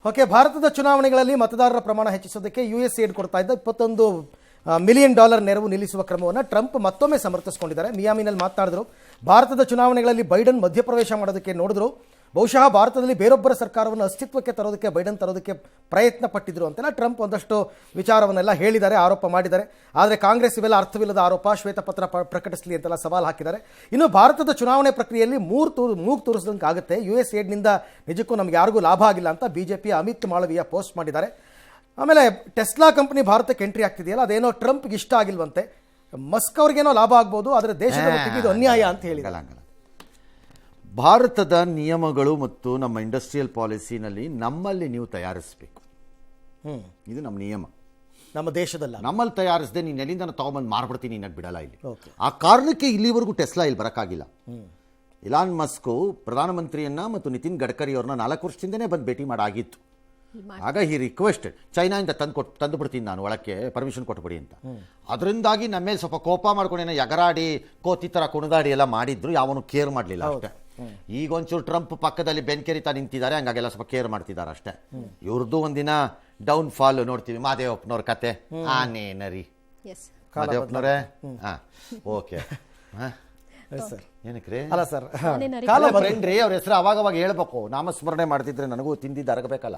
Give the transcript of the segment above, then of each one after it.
Okay, ಭಾರತದ ಚುನಾವಣೆಗಳಲ್ಲಿ ಮತದಾರರ ಪ್ರಮಾಣ ಹೆಚ್ಚಿಸೋದಕ್ಕೆ USAID ಕೊಡ್ತಾ ಇದ್ದ $21 ಮಿಲಿಯನ್ ನೆರವು ನಿಲ್ಲಿಸುವ ಕ್ರಮವನ್ನು ಟ್ರಂಪ್ ಮತ್ತೊಮ್ಮೆ ಸಮರ್ಥಿಸಿಕೊಂಡಿದ್ದಾರೆ. ಮಿಯಾಮಿನಲ್ಲಿ ಮಾತನಾಡಿದ್ರು. ಭಾರತದ ಚುನಾವಣೆಗಳಲ್ಲಿ ಬೈಡನ್ ಮಧ್ಯಪ್ರವೇಶ ಮಾಡೋದಕ್ಕೆ ನೋಡಿದ್ರು. ಬಹುಶಃ ಭಾರತದಲ್ಲಿ ಬೇರೊಬ್ಬರ ಸರ್ಕಾರವನ್ನು ಅಸ್ತಿತ್ವಕ್ಕೆ ತರೋದಕ್ಕೆ ಬೈಡನ್ ತರೋದಕ್ಕೆ ಪ್ರಯತ್ನ ಪಟ್ಟಿದ್ರು ಅಂತೆಲ್ಲ ಟ್ರಂಪ್ ಒಂದಷ್ಟು ವಿಚಾರವನ್ನೆಲ್ಲ ಹೇಳಿದ್ದಾರೆ, ಆರೋಪ ಮಾಡಿದ್ದಾರೆ. ಆದರೆ ಕಾಂಗ್ರೆಸ್ ಇವೆಲ್ಲ ಅರ್ಥವಿಲ್ಲದ ಆರೋಪ, ಶ್ವೇತಪತ್ರ ಪ್ರಕಟಿಸಲಿ ಅಂತೆಲ್ಲ ಸವಾಲು ಹಾಕಿದ್ದಾರೆ. ಇನ್ನು ಭಾರತದ ಚುನಾವಣೆ ಪ್ರಕ್ರಿಯೆಯಲ್ಲಿ ಮೂಗು ತೂರಿಸಿದಂಗೆ ಆಗುತ್ತೆ. USAIDನಿಂದ ನಿಜಕ್ಕೂ ನಮ್ಗೆ ಯಾರಿಗೂ ಲಾಭ ಆಗಿಲ್ಲ ಅಂತ BJP ಅಮಿತ್ ಮಾಳವಿಯಾ ಪೋಸ್ಟ್ ಮಾಡಿದ್ದಾರೆ. ಆಮೇಲೆ ಟೆಸ್ಲಾ ಕಂಪನಿ ಭಾರತಕ್ಕೆ ಎಂಟ್ರಿ ಆಗ್ತಿದೆಯಲ್ಲ, ಅದೇನೋ ಟ್ರಂಪ್ಗೆ ಇಷ್ಟ ಆಗಿಲ್ವಂತೆ. ಮಸ್ಕ್ ಅವ್ರಿಗೇನೋ ಲಾಭ ಆಗ್ಬೋದು, ಆದರೆ ದೇಶದ ಮಟ್ಟಿಗೆ ಇದು ಅನ್ಯಾಯ ಅಂತ ಹೇಳಿದ್ದಾರೆ. ಭಾರತದ ನಿಯಮಗಳು ಮತ್ತು ನಮ್ಮ ಇಂಡಸ್ಟ್ರಿಯಲ್ ಪಾಲಿಸಿನಲ್ಲಿ ನಮ್ಮಲ್ಲಿ ನೀವು ತಯಾರಿಸಬೇಕು. ಇದು ನಮ್ಮ ನಿಯಮ. ನಮ್ಮ ದೇಶದಲ್ಲ, ನಮ್ಮಲ್ಲಿ ತಯಾರಿಸದೆ ನೀನು ಎಲ್ಲಿಂದ ತಗೊಂಬಂದು ಮಾರ್ಬಿಡ್ತೀನಿ, ನಿನಗೆ ಬಿಡಲ್ಲ ಇಲ್ಲಿ. ಆ ಕಾರಣಕ್ಕೆ ಇಲ್ಲಿವರೆಗೂ ಟೆಸ್ಲಾ ಇಲ್ಲಿ ಬರೋಕ್ಕಾಗಿಲ್ಲ. ಇಲಾನ್ ಮಸ್ಕ್ ಪ್ರಧಾನಮಂತ್ರಿಯನ್ನ ಮತ್ತು ನಿತಿನ್ ಗಡ್ಕರಿ ಅವ್ರನ್ನ 4 ವರ್ಷದಿಂದನೇ ಬಂದು ಭೇಟಿ ಮಾಡಾಗಿತ್ತು. ಆಗ ಈ ರಿಕ್ವೆಸ್ಟೆಡ್ ಚೈನಾಯಿಂದ ತಂದು ಬಿಡ್ತೀನಿ ನಾನು, ಒಳಕ್ಕೆ ಪರ್ಮಿಷನ್ ಕೊಟ್ಬಿಡಿ ಅಂತ. ಅದರಿಂದಾಗಿ ನಮ್ಮ ಮೇಲೆ ಸ್ವಲ್ಪ ಕೋಪ ಮಾಡ್ಕೊಂಡೇನೋ ಎಗರಾಡಿ ಕೋತಿ ಥರ ಕುಣಿದಾಡಿ ಎಲ್ಲ ಮಾಡಿದ್ರು, ಯಾವನು ಕೇರ್ ಮಾಡಲಿಲ್ಲ ಅಷ್ಟೇ. ಈಗ ಒಂಚೂರು ಟ್ರಂಪ್ ಪಕ್ಕದಲ್ಲಿ ಬೆನ್ಕೆರಿತಾ ನಿಂತಿದ್ದಾರೆ, ಹಂಗಾಗೆಲ್ಲ ಸ್ವಲ್ಪ ಕೇರ್ ಮಾಡ್ತಿದ್ದಾರೆ ಅಷ್ಟೇ. ಇವ್ರದ್ದು ಒಂದಿನ ಡೌನ್ ಫಾಲ್ ನೋಡ್ತೀವಿ. ಮಾದೇವಪ್ಪನವ್ರ ಕತೆ ಆನೇನರಿ ಮಾದೇವಪ್ಪನವರೇ. ಓಕೆ, ಏನಕ್ರಿ? ಅಲ್ಲ ಸರ್, ಫ್ರೆಂಡ್ರಿ ಅವ್ರ ಹೆಸರು ಅವಾಗವಾಗ ಹೇಳ್ಬೇಕು, ನಾಮಸ್ಮರಣೆ ಮಾಡ್ತಿದ್ರೆ ನನಗೂ ತಿಂದಿದ್ದು ಅರಗಬೇಕಲ್ಲ.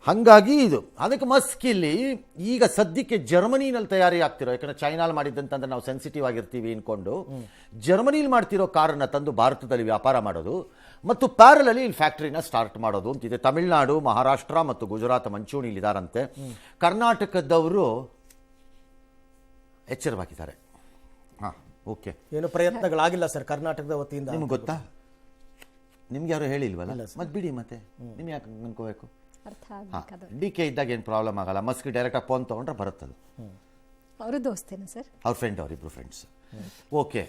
ಹಂಗಾಗಿ ಇದು ಅದಕ್ಕೆ ಮಸ್ಕ್ ಇಲ್ಲಿ ಈಗ ಸದ್ಯಕ್ಕೆ ಜರ್ಮನಿನಲ್ಲಿ ತಯಾರಿ ಆಗ್ತಿರೋ, ಯಾಕಂದ್ರೆ ಚೈನಾಲ್ ಮಾಡಿದ್ದಂತಂದ್ರೆ ನಾವು ಸೆನ್ಸಿಟಿವ್ ಆಗಿರ್ತೀವಿ ಅನ್ಕೊಂಡು ಜರ್ಮನಿಲಿ ಮಾಡ್ತಿರೋ ಕಾರನ್ನ ತಂದು ಭಾರತದಲ್ಲಿ ವ್ಯಾಪಾರ ಮಾಡೋದು ಮತ್ತು ಪ್ಯಾರಲಲ್ಲಿ ಇಲ್ಲಿ ಫ್ಯಾಕ್ಟ್ರಿನ ಸ್ಟಾರ್ಟ್ ಮಾಡೋದು ಅಂತಿದೆ. ತಮಿಳುನಾಡು, ಮಹಾರಾಷ್ಟ್ರ ಮತ್ತು ಗುಜರಾತ್ ಮಂಚೂಣಿಲಿ ಇದಾರಂತೆ. ಕರ್ನಾಟಕದವರು ಎಚ್ಚರವಾಗಿದ್ದಾರೆ. ಓಕೆ, ಏನು ಪ್ರಯತ್ನಗಳಾಗಿಲ್ಲ ಸರ್ ಕರ್ನಾಟಕದ ವತಿಯಿಂದ. ನಿಮ್ಗೆ ಗೊತ್ತಾ? ನಿಮ್ಗೆ ಯಾರು ಹೇಳಿಲ್ವಲ್ಲ, ಮತ್ತೆ ಬಿಡಿ, ಮತ್ತೆ ನಿಮ್ಗೆ ಯಾಕೆ ಅನ್ಕೋಬೇಕು? DK ಇದ್ದಾಗ ಏನು ಪ್ರಾಬ್ಲಮ್ ಆಗಲ್ಲ. ಮಸ್ಕ್ ಡೈರೆಕ್ಟಾಗಿ ಫೋನ್ ತೊಗೊಂಡ್ರೆ ಬರುತ್ತದು. ಅವರು ದೋಸ್ತೇನ ಸರ್? ಅವ್ರ ಫ್ರೆಂಡ್, ಅವರಿಬ್ರು ಫ್ರೆಂಡ್ಸ್. ಓಕೆ,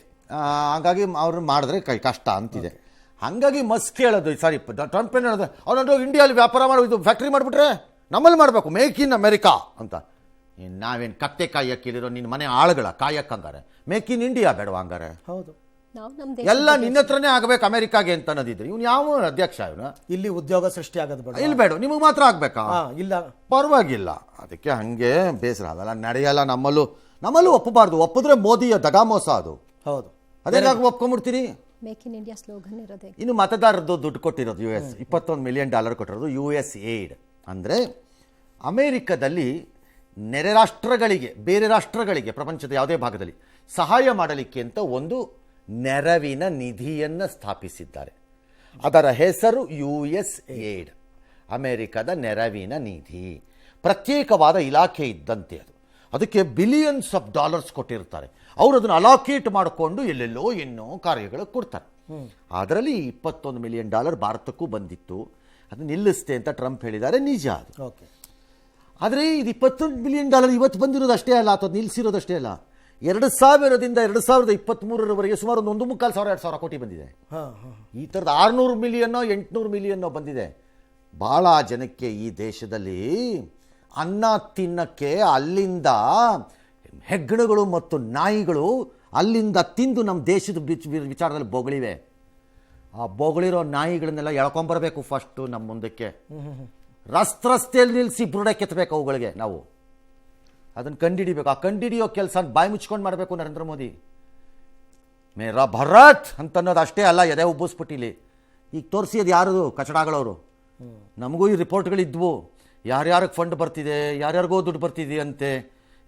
ಹಾಗಾಗಿ ಅವ್ರು ಮಾಡಿದ್ರೆ ಕಷ್ಟ ಅಂತಿದೆ. ಹಾಗಾಗಿ ಮಸ್ಕ್ ಹೇಳೋದು, ಸಾರಿ ಟ್ರಂಪ್ ಏನು ಹೇಳೋದು, ಅವ್ರು ಇಂಡಿಯಾದಲ್ಲಿ ವ್ಯಾಪಾರ ಮಾಡೋದು, ಫ್ಯಾಕ್ಟ್ರಿ ಮಾಡಿಬಿಟ್ರೆ ನಮ್ಮಲ್ಲಿ ಮಾಡಬೇಕು, ಮೇಕ್ ಇನ್ ಅಮೆರಿಕಾ ಅಂತ. ನಾವೇನು ಕತ್ತೆ ಕಾಯಕ್ಕಿರೋ ನಿನ್ನ ಮನೆ ಆಳುಗಳ ಕಾಯಕ್ಕಂಗಾರೆ ಮೇಕ್ ಇನ್ ಇಂಡಿಯಾ ಬೇಡವಾ? ಹಂಗಾರೆ ಹೌದು, ಎಲ್ಲ ನಿನ್ನ ಹತ್ರನೇ ಆಗಬೇಕು ಅಮೆರಿಕಾಗೆ ಅಂತ ಅನ್ನೋದಿದ್ರೆ ಇವನು ಯಾವ ಅಧ್ಯಕ್ಷ? ಇವನು ಇಲ್ಲಿ ಉದ್ಯೋಗ ಸೃಷ್ಟಿ ಆಗೋದು ಬೇಡ, ಇಲ್ಲಿ ಬೇಡ, ನಿಮಗೆ ಮಾತ್ರ ಆಗ್ಬೇಕಾ? ಇಲ್ಲ, ಪರವಾಗಿಲ್ಲ. ಅದಕ್ಕೆ ಹಂಗೆ ಬೇಸರ, ಅದೆಲ್ಲ ನಡೆಯಲ್ಲ. ನಮ್ಮಲ್ಲೂ ಒಪ್ಪಬಾರ್ದು. ಒಪ್ಪಿದ್ರೆ ಮೋದಿಯ ದಗಾಮೋಸ ಅದು. ಹೌದು, ಅದೇನಾಗ ಒಪ್ಕೊಂಡ್ಬಿಡ್ತೀರಿ? ಮೇಕ್ ಇನ್ ಇಂಡಿಯಾ ಸ್ಲೋಗನ್ ಇರೋದೇ. ಇನ್ನು ಮತದಾರದ್ದು ದುಡ್ಡು ಕೊಟ್ಟಿರೋದು US $21 ಮಿಲಿಯನ್ ಕೊಟ್ಟಿರೋದು USAID. ಅಂದರೆ ಅಮೆರಿಕದಲ್ಲಿ ನೆರೆ ರಾಷ್ಟ್ರಗಳಿಗೆ, ಬೇರೆ ರಾಷ್ಟ್ರಗಳಿಗೆ ಪ್ರಪಂಚದ ಯಾವುದೇ ಭಾಗದಲ್ಲಿ ಸಹಾಯ ಮಾಡಲಿಕ್ಕೆ ಅಂತ ಒಂದು ನೆರವಿನ ನಿಧಿಯನ್ನು ಸ್ಥಾಪಿಸಿದ್ದಾರೆ. ಅದರ ಹೆಸರು USAID, ಅಮೆರಿಕದ ನೆರವಿನ ನಿಧಿ. ಪ್ರತ್ಯೇಕವಾದ ಇಲಾಖೆ ಇದ್ದಂತೆ ಅದು. ಅದಕ್ಕೆ ಬಿಲಿಯನ್ಸ್ ಆಫ್ ಡಾಲರ್ಸ್ ಕೊಟ್ಟಿರ್ತಾರೆ. ಅವರು ಅದನ್ನು ಅಲಾಕೇಟ್ ಮಾಡಿಕೊಂಡು ಎಲ್ಲೆಲ್ಲೋ ಇನ್ನೂ ಕಾರ್ಯಗಳು ಕೊಡ್ತಾರೆ. ಅದರಲ್ಲಿ $21 ಮಿಲಿಯನ್ ಭಾರತಕ್ಕೂ ಬಂದಿತ್ತು. ಅದು ನಿಲ್ಲಿಸ್ತೆ ಅಂತ ಟ್ರಂಪ್ ಹೇಳಿದ್ದಾರೆ, ನಿಜ ಅದು. ಓಕೆ, ಆದರೆ ಇದು $21 ಮಿಲಿಯನ್ ಇವತ್ತು ಬಂದಿರೋದು ಅಷ್ಟೇ ಅಲ್ಲ, ಅಥವಾ ನಿಲ್ಲಿಸಿರೋದಷ್ಟೇ ಅಲ್ಲ. 2000ರಿಂದ 2023 ಸುಮಾರು ಒಂದು 1,500-2,000 ಕೋಟಿ ಬಂದಿದೆ. ಈ ಥರದ 600 ಮಿಲಿಯನ್ನೋ 800 ಮಿಲಿಯನ್ನೋ ಬಂದಿದೆ. ಭಾಳ ಜನಕ್ಕೆ ಈ ದೇಶದಲ್ಲಿ ಅನ್ನ ತಿನ್ನಕ್ಕೆ ಅಲ್ಲಿಂದ ಹೆಗ್ಗಣಗಳು ಮತ್ತು ನಾಯಿಗಳು ಅಲ್ಲಿಂದ ತಿಂದು ನಮ್ಮ ದೇಶದ ವಿಚಾರದಲ್ಲಿ ಬೊಗಳಿವೆ. ಆ ಬೊಗಳಿರೋ ನಾಯಿಗಳನ್ನೆಲ್ಲ ಎಳ್ಕೊಂಬರ್ಬೇಕು ಫಸ್ಟು ನಮ್ಮ ಮುಂದಕ್ಕೆ. ರಸ್ತೆಯಲ್ಲಿ ನಿಲ್ಲಿಸಿ ಬುರುಡೆ ಕೆತ್ತಬೇಕು ಅವುಗಳಿಗೆ. ನಾವು ಅದನ್ನು ಕಂಡಿಡಿಬೇಕು. ಆ ಕಂಡಿಡಿಯೋ ಕೆಲಸ ಬಾಯಿ ಮುಚ್ಕೊಂಡು ಮಾಡಬೇಕು ನರೇಂದ್ರ ಮೋದಿ. ಮೇರಾ ಭರತ್ ಅಂತನ್ನೋದು ಅಷ್ಟೇ ಅಲ್ಲ, ಎದೆ ಉಬ್ಬಿಸ್ಬಿಟ್ಟಿಲಿ. ಈಗ ತೋರಿಸಿದ್ದು ಯಾರು? ಕಚಡಗಳವರು. ನಮಗೂ ಈ ರಿಪೋರ್ಟ್ಗಳಿದ್ವು, ಯಾರ್ಯಾರಿಗೆ ಫಂಡ್ ಬರ್ತಿದೆ, ಯಾರ್ಯಾರಿಗೋ ದುಡ್ಡು ಬರ್ತಿದೆ ಅಂತೆ,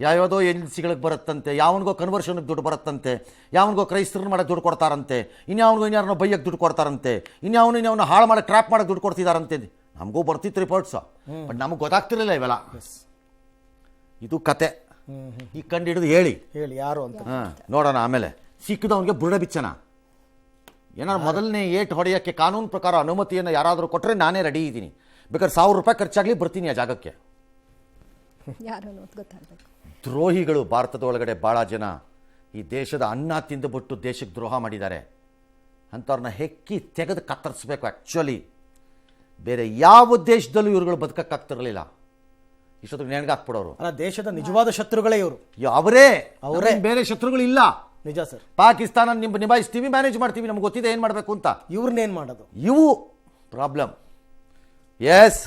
ಯಾವ್ಯಾವುದೋ ಏಜೆನ್ಸಿಗಳಿಗೆ ಬರುತ್ತಂತೆ, ಯಾವನಿಗೋ ಕನ್ವರ್ಷನ್ಗೆ ದುಡ್ಡು ಬರುತ್ತಂತೆ, ಯಾವನಿಗೋ ಕ್ರೈಸ್ತರನ್ನ ಮಾಡೋಕ್ಕೆ ದುಡ್ಡು ಕೊಡ್ತಾರಂತೆ, ಇನ್ಯಾವನಿಗೋ ಬೈಯಕ್ಕೆ ದುಡ್ಡು ಕೊಡ್ತಾರಂತೆ, ಇನ್ಯಾವನು ಹಾಳು ಮಾಡೋಕ್ಕೆ ಟ್ರ್ಯಾಪ್ ಮಾಡೋಕ್ಕೆ ದುಡ್ಡು ಕೊಡ್ತಿದಾರಂತೆ. ನಮಗೂ ಬರ್ತಿತ್ತು ರಿಪೋರ್ಟ್ಸು, ಬಟ್ ನಮಗೆ ಗೊತ್ತಾಗ್ತಿರಲಿಲ್ಲ ಇವೆಲ್ಲ. ಇದು ಕತೆ. ಈ ಕಂಡು ಹಿಡಿದು ಹೇಳಿ ಯಾರು ಅಂತ ನೋಡೋಣ. ಆಮೇಲೆ ಸಿಕ್ಕಿದವನಿಗೆ ಬುರುಡೆ ಬಿಚ್ಚನ. ಏನಾದ್ರು ಮೊದಲನೇ ಏಟ್ ಹೊಡೆಯೋಕ್ಕೆ ಕಾನೂನು ಪ್ರಕಾರ ಅನುಮತಿಯನ್ನು ಯಾರಾದರೂ ಕೊಟ್ಟರೆ ನಾನೇ ರೆಡಿ ಇದ್ದೀನಿ. ಬೇಕಾದ್ರೆ $1,000 ಖರ್ಚಾಗಲಿ ಬರ್ತೀನಿ ಆ ಜಾಗಕ್ಕೆ. ದ್ರೋಹಿಗಳು ಭಾರತದ ಒಳಗಡೆ ಭಾಳ ಜನ ಈ ದೇಶದ ಅನ್ನ ತಿಂದುಬಿಟ್ಟು ದೇಶಕ್ಕೆ ದ್ರೋಹ ಮಾಡಿದ್ದಾರೆ. ಅಂಥವ್ರನ್ನ ಹೆಕ್ಕಿ ತೆಗೆದು ಕತ್ತರಿಸ್ಬೇಕು. ಆ್ಯಕ್ಚುಲಿ ಬೇರೆ ಯಾವ ದೇಶದಲ್ಲೂ ಇವ್ರುಗಳು ಬದುಕಕ್ಕಾಗ್ತಿರಲಿಲ್ಲ. ಇಷ್ಟೊತ್ತಿಗೆ ನೆಣಗಾಕ್ಬಿಡೋರು. ಅಲ್ಲ, ದೇಶದ ನಿಜವಾದ ಶತ್ರುಗಳೇ ಇವರು. ಅವರೇ ಬೇರೆ ಶತ್ರುಗಳು ಇಲ್ಲ. ನಿಜ ಸರ್. ಪಾಕಿಸ್ತಾನ ನಿಭಾಯಿಸ್ತೀವಿ, ಮ್ಯಾನೇಜ್ ಮಾಡ್ತೀವಿ, ನಮ್ಗೆ ಗೊತ್ತಿದೆ ಏನು ಮಾಡಬೇಕು ಅಂತ. ಇವ್ರನ್ನೇನು ಮಾಡೋದು? ಇವು ಪ್ರಾಬ್ಲಮ್. ಎಸ್.